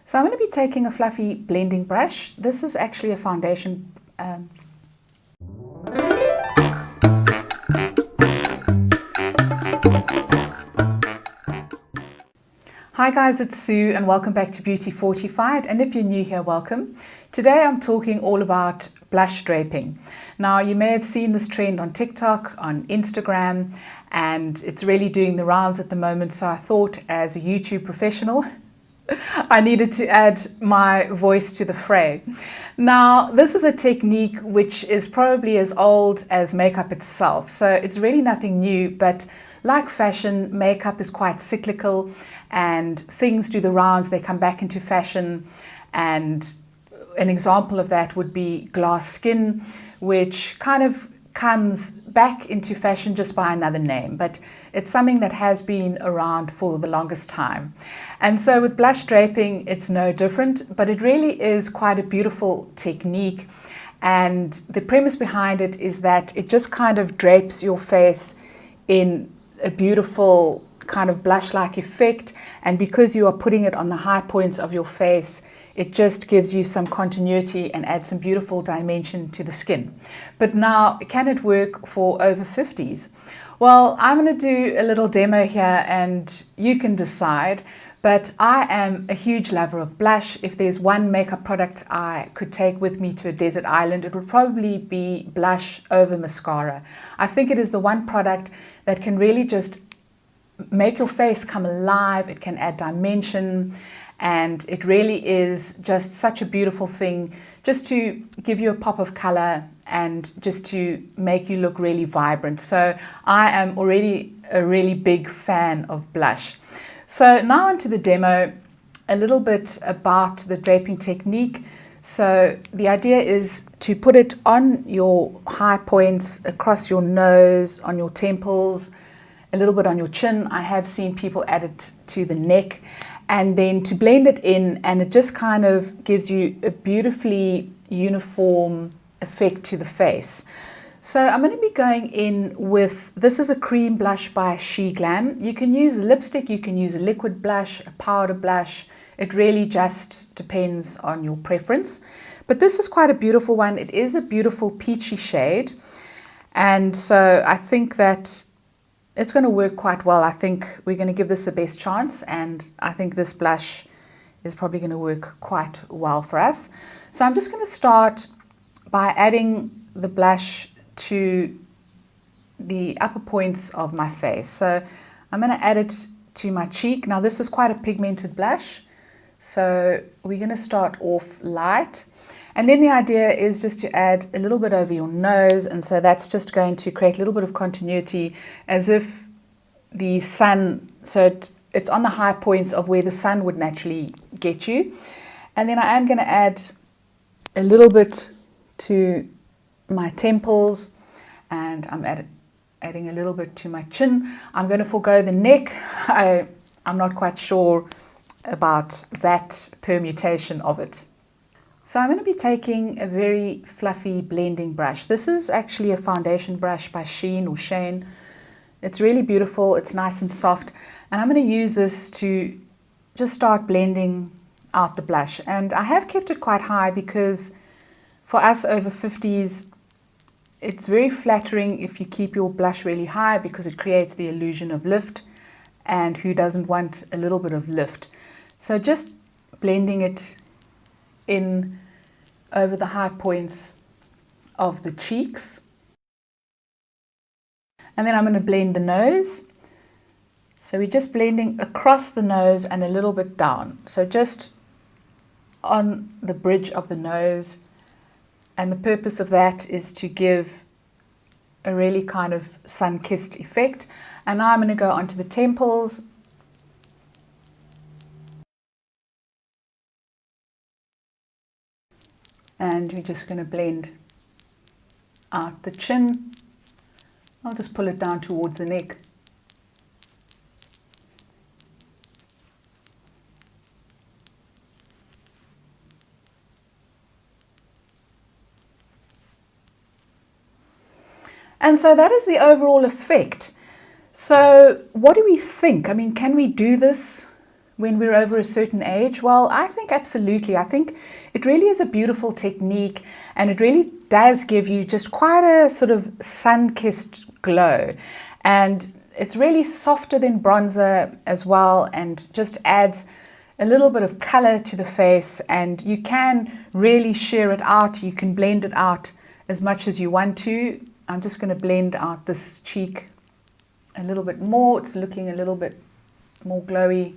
So I'm going to be taking a fluffy blending brush. This is actually a foundation. Hi guys, it's Sue and welcome back to Beauty Fortified, and if you're new here, welcome. Today I'm talking all about blush draping. Now you may have seen this trend on TikTok, on Instagram, and it's really doing the rounds at the moment, so I thought as a YouTube professional I needed to add my voice to the fray. Now, this is a technique which is probably as old as makeup itself, so it's really nothing new, but like fashion, makeup is quite cyclical and things do the rounds, they come back into fashion, and an example of that would be glass skin, which kind of comes back into fashion just by another name, but it's something that has been around for the longest time. And so with blush draping, it's no different, but it really is quite a beautiful technique. And the premise behind it is that it just kind of drapes your face in a beautiful kind of blush-like effect. And because you are putting it on the high points of your face, it just gives you some continuity and adds some beautiful dimension to the skin. But now, can it work for over 50s? Well, I'm going to do a little demo here and you can decide, but I am a huge lover of blush. If there's one makeup product I could take with me to a desert island, it would probably be blush over mascara. I think it is the one product that can really just make your face come alive, it can add dimension, and it really is just such a beautiful thing just to give you a pop of color and just to make you look really vibrant. So I am already a really big fan of blush. So now onto the demo, a little bit about the draping technique. So the idea is to put it on your high points, across your nose, on your temples, a little bit on your chin. I have seen people add it to the neck, and then to blend it in, and it just kind of gives you a beautifully uniform effect to the face. So I'm going to be going in with, this is a cream blush by Sheglam. You can use lipstick, you can use a liquid blush, a powder blush. It really just depends on your preference. But this is quite a beautiful one. It is a beautiful peachy shade. And so I think that it's going to work quite well. I think we're going to give this the best chance, and I think this blush is probably going to work quite well for us. So I'm just going to start by adding the blush to the upper points of my face. So I'm going to add it to my cheek. Now this is quite a pigmented blush, so we're going to start off light. And then the idea is just to add a little bit over your nose, and so that's just going to create a little bit of continuity as if the sun, so it's on the high points of where the sun would naturally get you. And then I am going to add a little bit to my temples, and I'm adding a little bit to my chin. I'm going to forego the neck. I'm not quite sure about that permutation of it. So I'm going to be taking a very fluffy blending brush. This is actually a foundation brush by Shane. It's really beautiful, it's nice and soft, and I'm going to use this to just start blending out the blush. And I have kept it quite high because for us over 50s, it's very flattering if you keep your blush really high because it creates the illusion of lift, and who doesn't want a little bit of lift? So just blending it in over the high points of the cheeks. And then I'm going to blend the nose. So we're just blending across the nose and a little bit down. So just on the bridge of the nose. And the purpose of that is to give a really kind of sun-kissed effect. And now I'm going to go onto the temples. And we're just going to blend out the chin. I'll just pull it down towards the neck. And so that is the overall effect. So what do we think? I mean, can we do this when we're over a certain age? Well, I think absolutely. I think it really is a beautiful technique, and it really does give you just quite a sort of sun-kissed glow. And it's really softer than bronzer as well, and just adds a little bit of color to the face. And you can really sheer it out. You can blend it out as much as you want to. I'm just going to blend out this cheek a little bit more. It's looking a little bit more glowy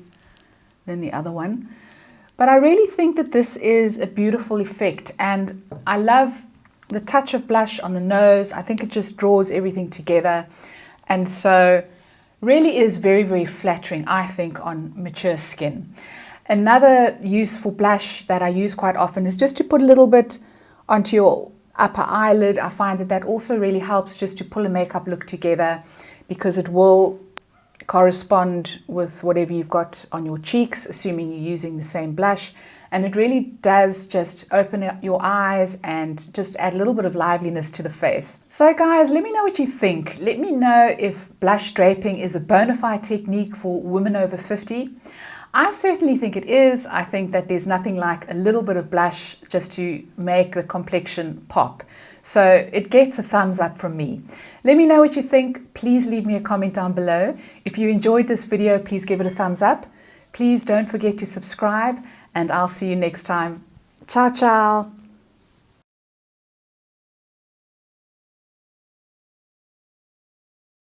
than the other one. But I really think that this is a beautiful effect, and I love the touch of blush on the nose. I think it just draws everything together, and so really is very, very flattering, I think, on mature skin. Another use for blush that I use quite often is just to put a little bit onto your upper eyelid. I find that that also really helps just to pull a makeup look together, because it will correspond with whatever you've got on your cheeks, assuming you're using the same blush. And it really does just open up your eyes and just add a little bit of liveliness to the face. So guys, let me know what you think. Let me know if blush draping is a bona fide technique for women over 50. I certainly think it is. I think that there's nothing like a little bit of blush just to make the complexion pop. So it gets a thumbs up from me. Let me know what you think. Please leave me a comment down below. If you enjoyed this video, please give it a thumbs up. Please don't forget to subscribe, and I'll see you next time. Ciao, ciao.